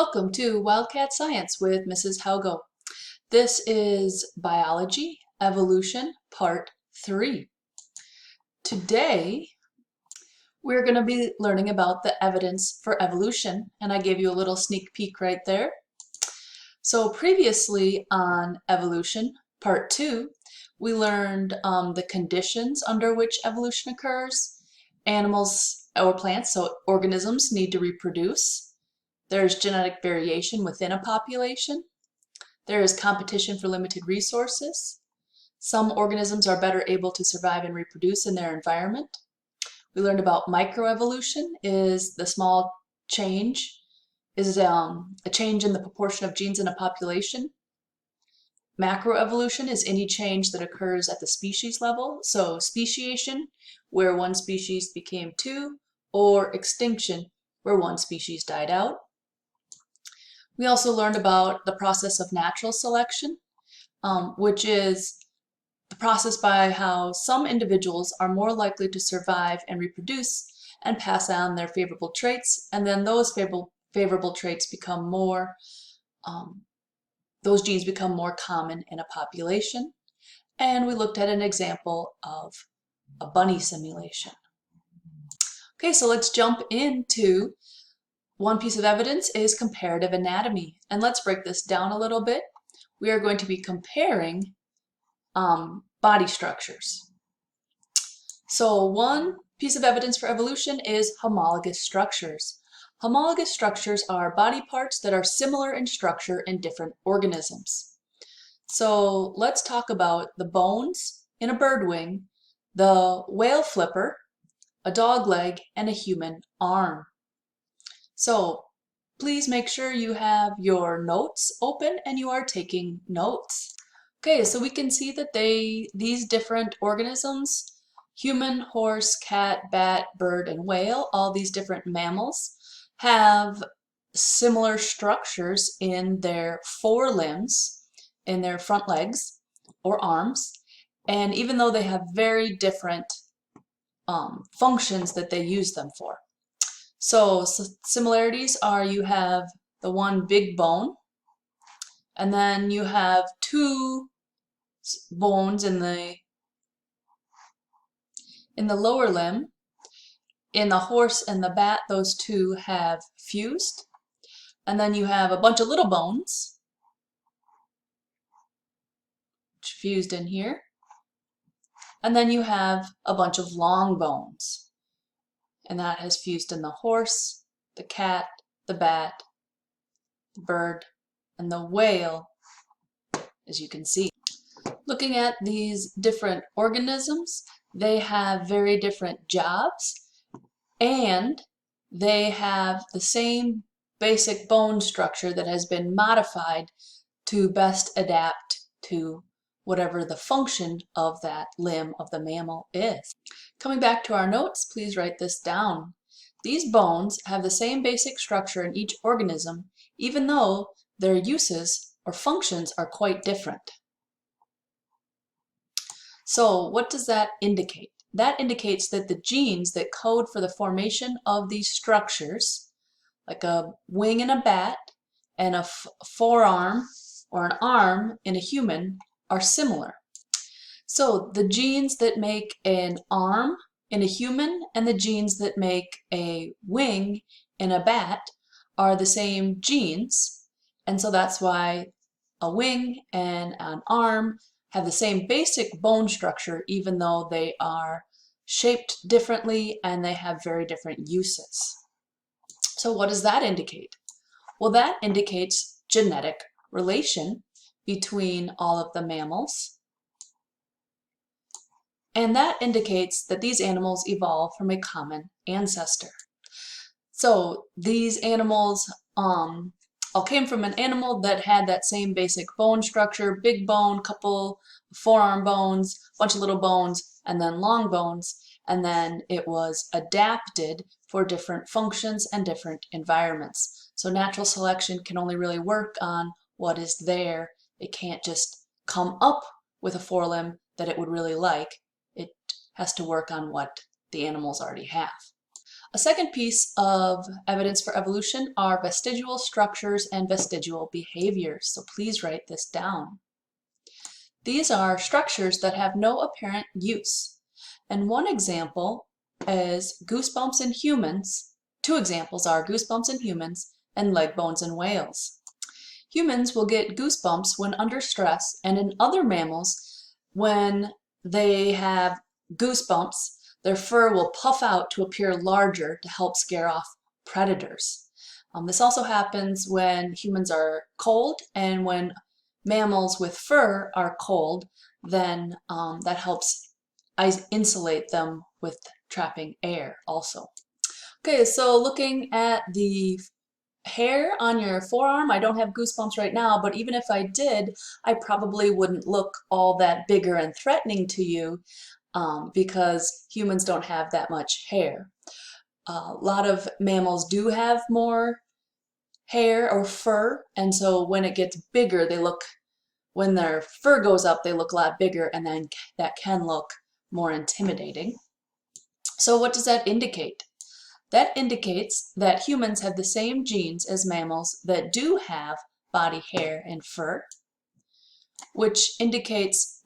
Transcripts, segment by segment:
Welcome to Wildcat Science with Mrs. Helgo. This is Biology Evolution Part 3. Today we're going to be learning about the evidence for evolution, and I gave you a little sneak peek right there. So previously on Evolution Part 2, we learned the conditions under which evolution occurs. Animals or plants, so organisms, need to reproduce. There's genetic variation within a population. There is competition for limited resources. Some organisms are better able to survive and reproduce in their environment. We learned about microevolution is the small change, is a change in the proportion of genes in a population. Macroevolution is any change that occurs at the species level. So speciation, where one species became two, or extinction, where one species died out. We also learned about the process of natural selection, which is the process by how some individuals are more likely to survive and reproduce and pass on their favorable traits, and then those favorable traits become more, those genes become more common in a population. And we looked at an example of a bunny simulation. Okay, so let's jump into one piece of evidence is comparative anatomy. And let's break this down a little bit. We are going to be comparing body structures. So one piece of evidence for evolution is homologous structures. Homologous structures are body parts that are similar in structure in different organisms. So let's talk about the bones in a bird wing, the whale flipper, a dog leg, and a human arm. So please make sure you have your notes open and you are taking notes. Okay, so we can see that these different organisms, human, horse, cat, bat, bird, and whale, all these different mammals, have similar structures in their forelimbs, in their front legs or arms, and even though they have very different functions that they use them for. So similarities are you have the one big bone, and then you have two bones in the lower limb. In the horse and the bat, those two have fused. And then you have a bunch of little bones, which fused in here. And then you have a bunch of long bones. And that has fused in the horse, the cat, the bat, the bird, and the whale, as you can see. Looking at these different organisms, they have very different jobs, and they have the same basic bone structure that has been modified to best adapt to whatever the function of that limb of the mammal is. Coming back to our notes, please write this down. These bones have the same basic structure in each organism, even though their uses or functions are quite different. So what does that indicate? That indicates that the genes that code for the formation of these structures, like a wing in a bat and a forearm or an arm in a human, are similar. So the genes that make an arm in a human and the genes that make a wing in a bat are the same genes, and so that's why a wing and an arm have the same basic bone structure, even though they are shaped differently and they have very different uses. So what does that indicate? Well, that indicates genetic relation between all of the mammals. And that indicates that these animals evolved from a common ancestor. So these animals all came from an animal that had that same basic bone structure, big bone, couple forearm bones, bunch of little bones, and then long bones, and then it was adapted for different functions and different environments. So natural selection can only really work on what is there. It can't just come up with a forelimb that it would really like. It has to work on what the animals already have. A second piece of evidence for evolution are vestigial structures and vestigial behaviors. So please write this down. These are structures that have no apparent use. And one example is goosebumps in humans. Two examples are goosebumps in humans and leg bones in whales. Humans will get goosebumps when under stress, and in other mammals, when they have goosebumps, their fur will puff out to appear larger to help scare off predators. This also happens when humans are cold, and when mammals with fur are cold, then that helps insulate them with trapping air also. Okay, so looking at the hair on your forearm, I don't have goosebumps right now, but even if I did, I probably wouldn't look all that bigger and threatening to you because humans don't have that much hair. A lot of mammals do have more hair or fur, and so when it gets bigger, when their fur goes up, they look a lot bigger, and then that can look more intimidating. So what does that indicate? That indicates that humans have the same genes as mammals that do have body hair and fur, which indicates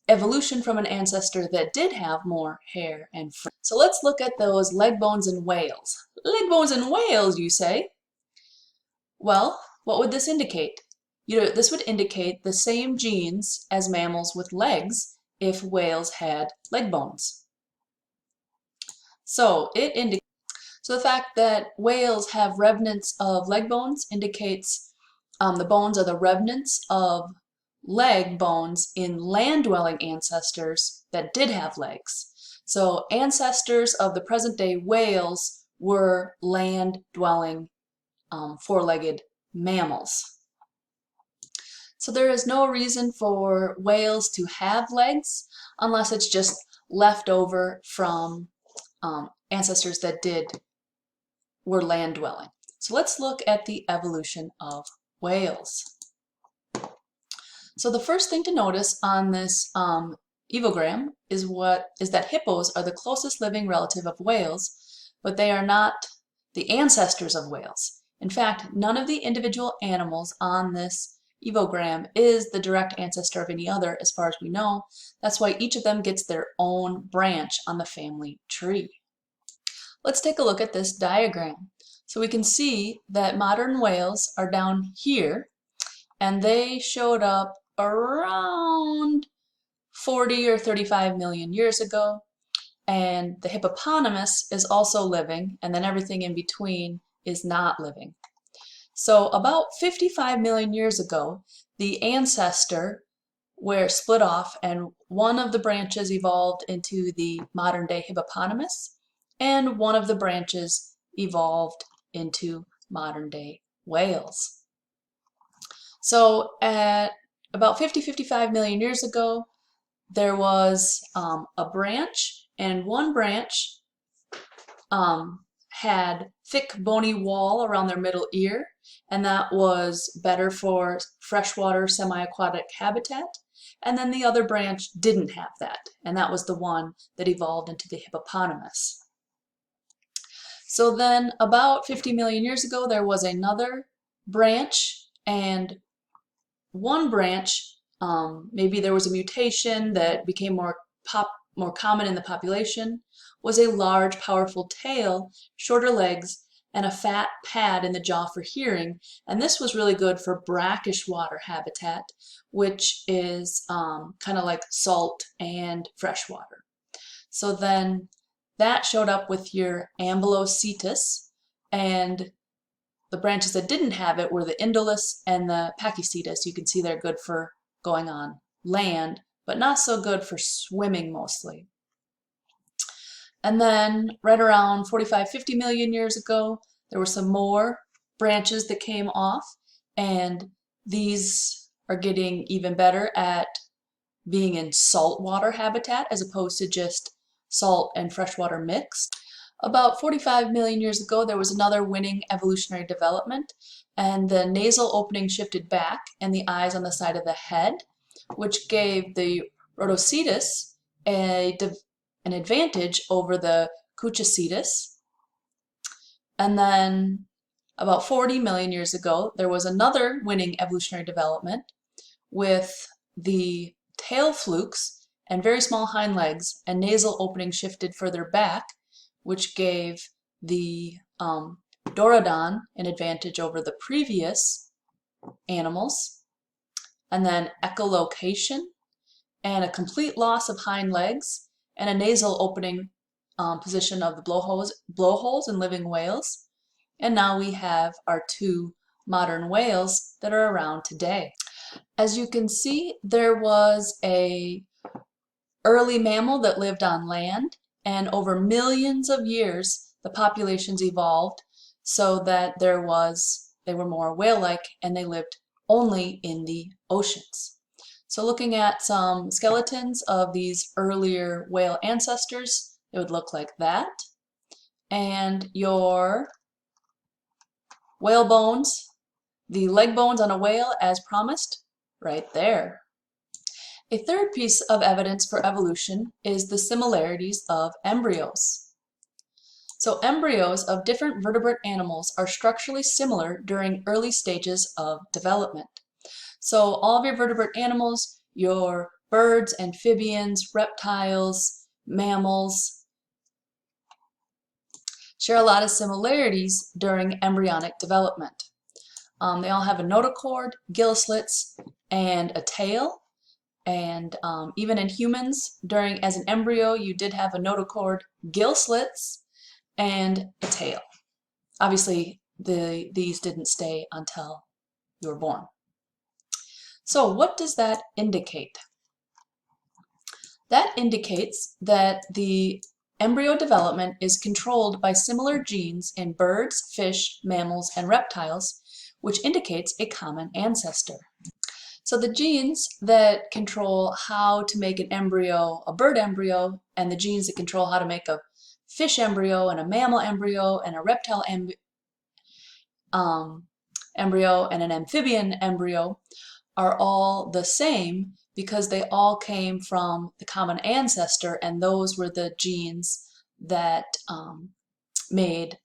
evolution from an ancestor that did have more hair and fur. So let's look at those leg bones in whales. Leg bones in whales, you say? Well, what would this indicate? This would indicate the same genes as mammals with legs if whales had leg bones. So the fact that whales have remnants of leg bones indicates the bones are the remnants of leg bones in land-dwelling ancestors that did have legs. So ancestors of the present-day whales were land-dwelling four-legged mammals. So there is no reason for whales to have legs unless it's just left over from ancestors that were land-dwelling. So let's look at the evolution of whales. So the first thing to notice on this evogram is that hippos are the closest living relative of whales, but they are not the ancestors of whales. In fact, none of the individual animals on this evogram is the direct ancestor of any other as far as we know. That's why each of them gets their own branch on the family tree. Let's take a look at this diagram. So we can see that modern whales are down here, and they showed up around 40 or 35 million years ago, and the hippopotamus is also living, and then everything in between is not living. So about 55 million years ago, the ancestor split off, and one of the branches evolved into the modern day hippopotamus, and one of the branches evolved into modern day whales. So at about 55 million years ago, there was a branch, and one branch had thick bony wall around their middle ear, and that was better for freshwater semi-aquatic habitat. And then the other branch didn't have that, and that was the one that evolved into the hippopotamus. So then about 50 million years ago, there was another branch, and one branch, maybe there was a mutation that became more common in the population, was a large, powerful tail, shorter legs, and a fat pad in the jaw for hearing. And this was really good for brackish water habitat, which is kind of like salt and freshwater. So then that showed up with your Ambulocetus, and the branches that didn't have it were the Indolus and the Pachycetus. You can see they're good for going on land, but not so good for swimming mostly. And then right around 45-50 million years ago, there were some more branches that came off, and these are getting even better at being in saltwater habitat as opposed to just salt and freshwater mixed. About 45 million years ago, there was another winning evolutionary development, and the nasal opening shifted back and the eyes on the side of the head, which gave the Rhodocetus an advantage over the Koochocetus. And then about 40 million years ago, there was another winning evolutionary development with the tail flukes and very small hind legs and nasal opening shifted further back, which gave the Dorodon an advantage over the previous animals. And then echolocation and a complete loss of hind legs and a nasal opening position of the blowholes in living whales. And now we have our two modern whales that are around today. As you can see, there was an early mammal that lived on land, and over millions of years the populations evolved so that they were more whale-like and they lived only in the oceans. So looking at some skeletons of these earlier whale ancestors, it would look like that. And your whale bones, the leg bones on a whale as promised, right there. A third piece of evidence for evolution is the similarities of embryos. So embryos of different vertebrate animals are structurally similar during early stages of development. So all of your vertebrate animals, your birds, amphibians, reptiles, mammals, share a lot of similarities during embryonic development. They all have a notochord, gill slits, and a tail. And even in humans, as an embryo, you did have a notochord, gill slits, and a tail. Obviously, these didn't stay until you were born. So what does that indicate? That indicates that the embryo development is controlled by similar genes in birds, fish, mammals, and reptiles, which indicates a common ancestor. So the genes that control how to make an embryo a bird embryo, and the genes that control how to make a fish embryo and a mammal embryo and a reptile embryo and an amphibian embryo are all the same because they all came from the common ancestor, and those were the genes that made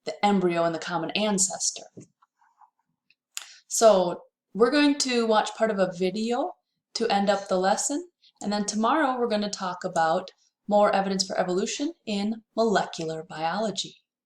the embryo and the common ancestor. So we're going to watch part of a video to end up the lesson, and then tomorrow we're going to talk about more evidence for evolution in molecular biology.